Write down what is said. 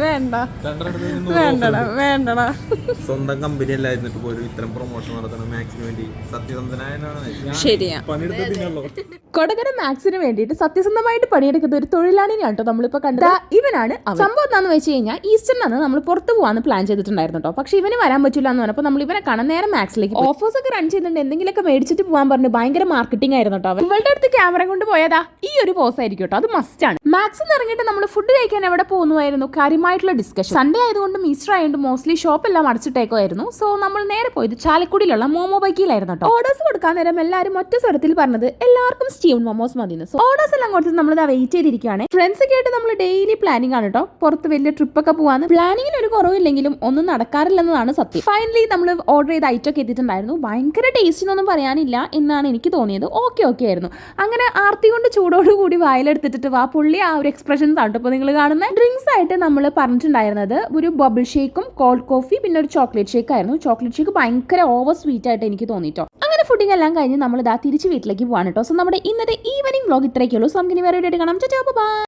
വേണ്ട വേണ്ടടാ വേണ്ടടാ. സ്വന്തം കമ്പനി അല്ലായിരുന്നിട്ട് പോലും ഇത്തരം പ്രൊമോഷൻ നടത്തണം മാക്സിന് വേണ്ടി സത്യസന്ധനായ ശരിയാ. കൊടകര മാക്സിന് വേണ്ടിയിട്ട് സത്യസന്ധമായിട്ട് പണിയെടുക്കുന്ന ഒരു തൊഴിലാളിനെയാണ് കേട്ടോ നമ്മളിപ്പോ കണ്ടത്. ഇവനാണ് സംഭവം. എന്താണെന്ന് വെച്ച് കഴിഞ്ഞാൽ ഈസ്റ്ററിനാണ് നമ്മൾ പുറത്ത് പോകാന്ന് പ്ലാൻ ചെയ്തിട്ടുണ്ടായിരുന്നു കേട്ടോ. പക്ഷെ ഇവന് വരാൻ പറ്റില്ല എന്ന് പറഞ്ഞപ്പോൾ നമ്മൾ ഇവനെ കാണാൻ നേരെ മാക്സിലേക്ക് ഓഫേഴ്സ് ഒക്കെ റൺ ചെയ്യുന്നുണ്ട്, എന്തെങ്കിലുമൊക്കെ മേടിച്ചിട്ട് പോകാൻ പറഞ്ഞു. ഭയങ്കര മാർക്കറ്റിംഗ് ആയിരുന്നു കേട്ടോ. ഇവളുടെ അടുത്ത് ക്യാമറ കൊണ്ട് പോയതാ ഈ ഒരു പോസ് ആയിരിക്കും കേട്ടോ, അത് മസ്റ്റ് ആണ്. മാക്സിൽ ഇറങ്ങിയിട്ട് നമ്മൾ ഫുഡ് കഴിക്കാൻ എവിടെ പോകുന്നുമായിരുന്നു, കാര്യമായിട്ടുള്ള ഡിസ്കഷൻ. സൺഡേ ആയതുകൊണ്ടും ഈസ്റ്റർ ആയതുകൊണ്ട് മോസ്റ്റ്ലി ഷോപ്പ് എല്ലാം അടച്ചിട്ടേക്കുമായിരുന്നു. സോ നമ്മൾ നേരെ പോയത് ചാലക്കുടിയിലുള്ള മോമോ ബൈക്കിലായിരുന്നു കേട്ടോ. ഓർഡേഴ്സ് കൊടുക്കാൻ നേരം എല്ലാവരും ഒറ്റ സ്വരത്തിൽ പറഞ്ഞത് എല്ലാവർക്കും സ്റ്റീവൻ മോമോസ് മതി. സോ ഓർഡേഴ്സ് എല്ലാം കൊടുത്ത് നമ്മൾ വെയിറ്റ് ചെയ്തിരിക്കുകയാണ്. ഫ്രണ്ട്സ് ഒക്കെ ആയിട്ട് നമ്മൾ ഡെയിലി പ്ലാനിങ് ആണ് കേട്ടോ, പുറത്ത് വലിയ ട്രിപ്പ് ഒക്കെ പോകാന്ന്. പ്ലാനിങ്ങിന് ഒരു കുറവില്ലെങ്കിലും ഒന്നും നടക്കാറില്ലെന്നതാണ് സത്യം. ഫൈനലി നമ്മൾ ഓർഡർ ചെയ്ത ഐറ്റം ഒക്കെ എത്തിയിട്ടുണ്ടായിരുന്നു. ഭയങ്കര ടേസ്റ്റ് എന്നൊന്നും പറയാനില്ല എന്നാണ് എനിക്ക് തോന്നിയത്. ഓക്കെ ആയിരുന്നു. അങ്ങനെ ആർത്തി കൊണ്ട് ചൂടോടുകൂടി വായിലെടുത്തിട്ട് വാ പുള്ളി ആ ഒരു എക്സ്പ്രഷൻസ് ആണ് ഇപ്പോൾ നിങ്ങൾ കാണുന്നത്. ഡ്രിങ്ക്സ് ആയിട്ട് നമ്മൾ പറഞ്ഞിട്ടുണ്ടായിരുന്നത് ഒരു ബബിൾ ഷേക്കും കോൾഡ് കോഫി പിന്നെ ഒരു ചോക്ലേറ്റ് ഷേക്ക് ആയിരുന്നു. ചോക്ലേറ്റ് ഷേക്ക് ഭയങ്കര ഓവർ സ്വീറ്റ് ആയിട്ട് എനിക്ക് തോന്നിട്ടോ. അങ്ങനെ ഫുഡിങ് എല്ലാം കഴിഞ്ഞ് നമ്മൾ തിരിച്ച് വീട്ടിലേക്ക് പോകാൻ കേട്ടോ. സോ നമ്മുടെ ഇന്നത്തെ ഈവനിങ് വ്ലോഗ് ഇത്രയൊക്കെയുള്ളൂ. സോ നമുക്ക് ഇനി വേറെ കാണാം. ബൈ.